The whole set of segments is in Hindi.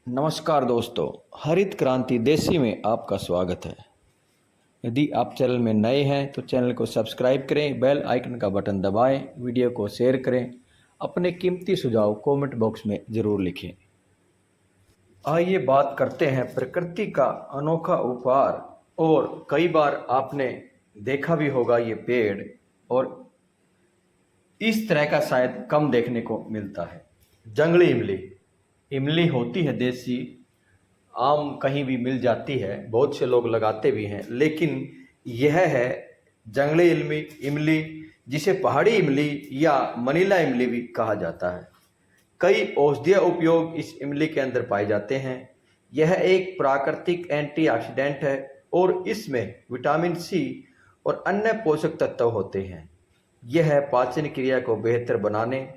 नमस्कार दोस्तों, हरित क्रांति देसी में आपका स्वागत है। यदि आप चैनल में नए हैं तो चैनल को सब्सक्राइब करें, बेल आइकन का बटन दबाएं, वीडियो को शेयर करें, अपने कीमती सुझाव कमेंट बॉक्स में ज़रूर लिखें। आइए बात करते हैं प्रकृति का अनोखा उपहार। और कई बार आपने देखा भी होगा ये पेड़, और इस तरह का शायद कम देखने को मिलता है। जंगली इमली। इमली होती है देसी, आम कहीं भी मिल जाती है, बहुत से लोग लगाते भी हैं, लेकिन यह है जंगली इमली। इमली जिसे पहाड़ी इमली या मनीला इमली भी कहा जाता है। कई औषधीय उपयोग इस इमली के अंदर पाए जाते हैं। यह एक प्राकृतिक एंटीऑक्सीडेंट है और इसमें विटामिन सी और अन्य पोषक तत्व होते हैं। यह पाचन क्रिया को बेहतर बनाने,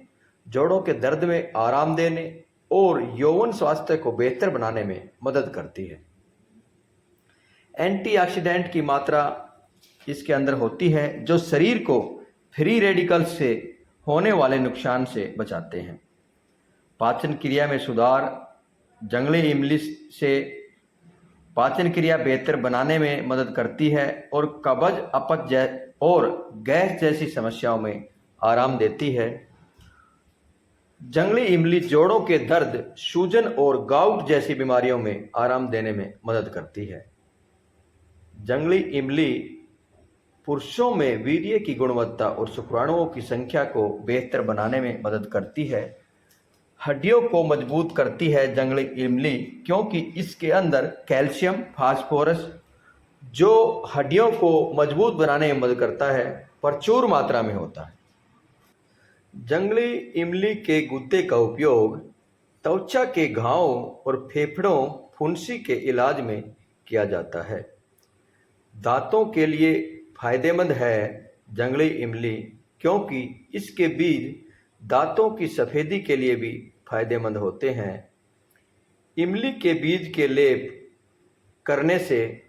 जोड़ों के दर्द में आराम देने और यौवन स्वास्थ्य को बेहतर बनाने में मदद करती है। एंटीऑक्सीडेंट की मात्रा इसके अंदर होती है जो शरीर को फ्री रेडिकल्स से होने वाले नुकसान से बचाते हैं। पाचन क्रिया में सुधार। जंगली इमली से पाचन क्रिया बेहतर बनाने में मदद करती है और कब्ज, अपच और गैस जैसी समस्याओं में आराम देती है। जंगली इमली जोड़ों के दर्द, सूजन और गाउट जैसी बीमारियों में आराम देने में मदद करती है। जंगली इमली पुरुषों में वीर्य की गुणवत्ता और शुक्राणुओं की संख्या को बेहतर बनाने में मदद करती है। हड्डियों को मजबूत करती है जंगली इमली, क्योंकि इसके अंदर कैल्शियम, फास्फोरस, जो हड्डियों को मजबूत बनाने में मदद करता है, प्रचुर मात्रा में होता है। जंगली इमली के गुद्दे का उपयोग त्वचा के घावों और फेफड़ों, फुंसी के इलाज में किया जाता है। दांतों के लिए फायदेमंद है जंगली इमली, क्योंकि इसके बीज दांतों की सफेदी के लिए भी फायदेमंद होते हैं। इमली के बीज के लेप करने से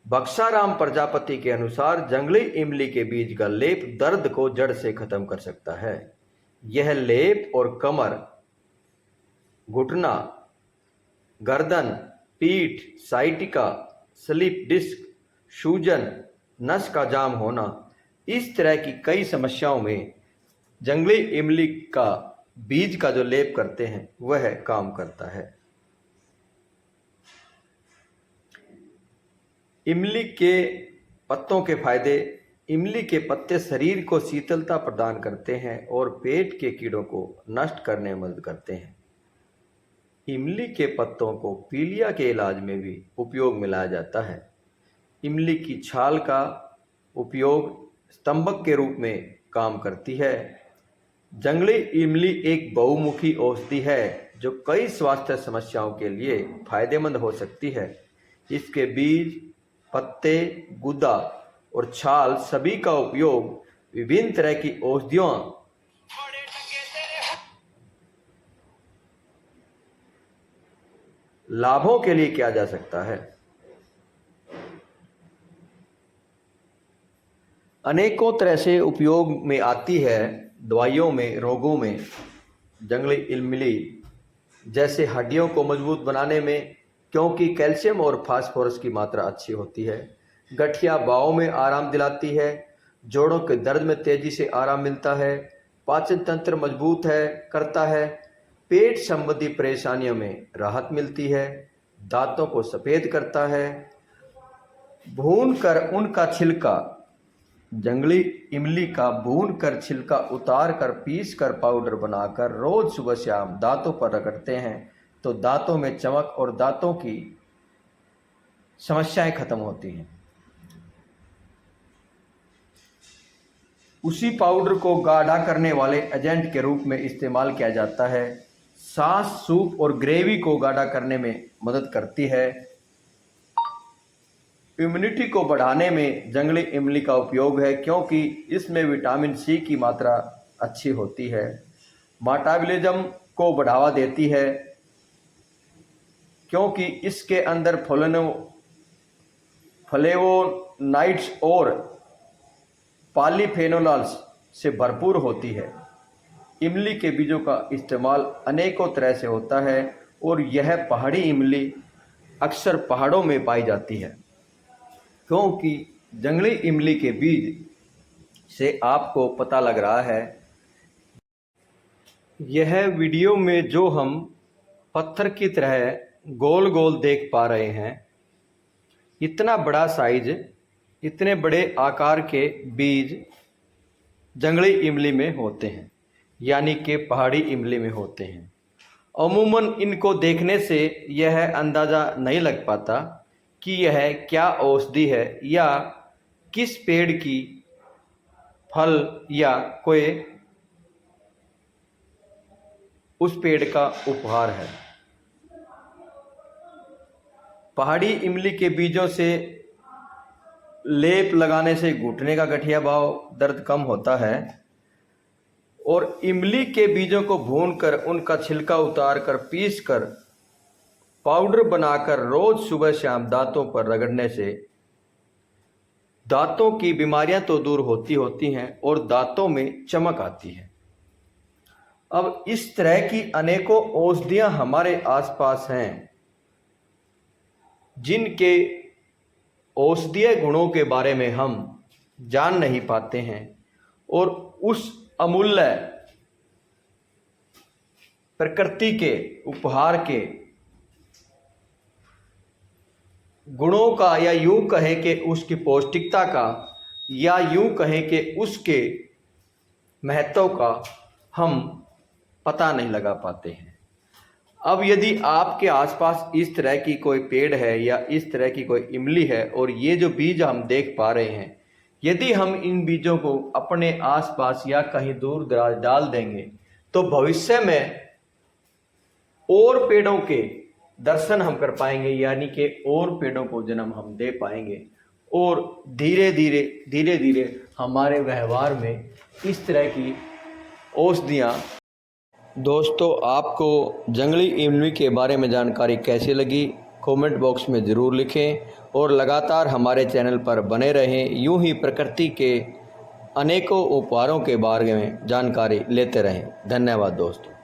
बक्साराम प्रजापति के अनुसार जंगली इमली के बीज का लेप दर्द को जड़ से खत्म कर सकता है। यह लेप और कमर, घुटना, गर्दन, पीठ, साइटिका, स्लिप डिस्क, सूजन, नस का जाम होना, इस तरह की कई समस्याओं में जंगली इमली का बीज का जो लेप करते हैं वह काम करता है। इमली के पत्तों के फायदे। इमली के पत्ते शरीर को शीतलता प्रदान करते हैं और पेट के कीड़ों को नष्ट करने में मदद करते हैं। इमली के पत्तों को पीलिया के इलाज में भी उपयोग में लाया जाता है। इमली की छाल का उपयोग स्तंभक के रूप में काम करती है। जंगली इमली एक बहुमुखी औषधि है जो कई स्वास्थ्य समस्याओं के लिए फायदेमंद हो सकती है। इसके बीज, पत्ते, गुदा और छाल सभी का उपयोग विभिन्न तरह की औषधियों लाभों के लिए किया जा सकता है। अनेकों तरह से उपयोग में आती है। दवाइयों में, रोगों में जंगली इमली, जैसे हड्डियों को मजबूत बनाने में, क्योंकि कैल्शियम और फास्फोरस की मात्रा अच्छी होती है। गठिया बाहों में आराम दिलाती है। जोड़ों के दर्द में तेजी से आराम मिलता है। पाचन तंत्र मजबूत करता है। पेट संबंधी परेशानियों में राहत मिलती है। दांतों को सफ़ेद करता है। भून कर उनका छिलका, जंगली इमली का भून कर छिलका उतार कर पीस कर पाउडर बनाकर रोज सुबह शाम दांतों पर रगड़ते हैं तो दांतों में चमक और दांतों की समस्याएं खत्म होती हैं। उसी पाउडर को गाढ़ा करने वाले एजेंट के रूप में इस्तेमाल किया जाता है। सॉस, सूप और ग्रेवी को गाढ़ा करने में मदद करती है। इम्यूनिटी को बढ़ाने में जंगली इमली का उपयोग है, क्योंकि इसमें विटामिन सी की मात्रा अच्छी होती है। मेटाबॉलिज्म को बढ़ावा देती है, क्योंकि इसके अंदर फ्लेवोनाइड्स और पॉलीफेनोल्स से भरपूर होती है। इमली के बीजों का इस्तेमाल अनेकों तरह से होता है और यह पहाड़ी इमली अक्सर पहाड़ों में पाई जाती है, क्योंकि जंगली इमली के बीज से आपको पता लग रहा है। यह वीडियो में जो हम पत्थर की तरह गोल गोल देख पा रहे हैं, इतना बड़ा साइज, इतने बड़े आकार के बीज जंगली इमली में होते हैं, यानी कि पहाड़ी इमली में होते हैं। अमूमन इनको देखने से यह अंदाज़ा नहीं लग पाता कि यह क्या औषधि है या किस पेड़ की फल या कोई उस पेड़ का उपहार है। पहाड़ी इमली के बीजों से लेप लगाने से घुटने का गठिया भाव दर्द कम होता है और इमली के बीजों को भूनकर उनका छिलका उतार कर पीस कर पाउडर बनाकर रोज सुबह शाम दांतों पर रगड़ने से दांतों की बीमारियां तो दूर होती हैं और दांतों में चमक आती है। अब इस तरह की अनेकों औषधियां हमारे आसपास हैं जिनके औषधीय गुणों के बारे में हम जान नहीं पाते हैं और उस अमूल्य प्रकृति के उपहार के गुणों का, या यूं कहें कि उसकी पौष्टिकता का, या यूं कहें कि उसके महत्व का हम पता नहीं लगा पाते हैं। अब यदि आपके आसपास इस तरह की कोई पेड़ है या इस तरह की कोई इमली है और ये जो बीज हम देख पा रहे हैं, यदि हम इन बीजों को अपने आसपास या कहीं दूर दराज डाल देंगे तो भविष्य में और पेड़ों के दर्शन हम कर पाएंगे, यानी कि और पेड़ों को जन्म हम दे पाएंगे और धीरे धीरे हमारे व्यवहार में इस तरह की औषधियाँ। दोस्तों, आपको जंगली इमली के बारे में जानकारी कैसी लगी कमेंट बॉक्स में ज़रूर लिखें और लगातार हमारे चैनल पर बने रहें। यूं ही प्रकृति के अनेकों उपहारों के बारे में जानकारी लेते रहें। धन्यवाद दोस्तों।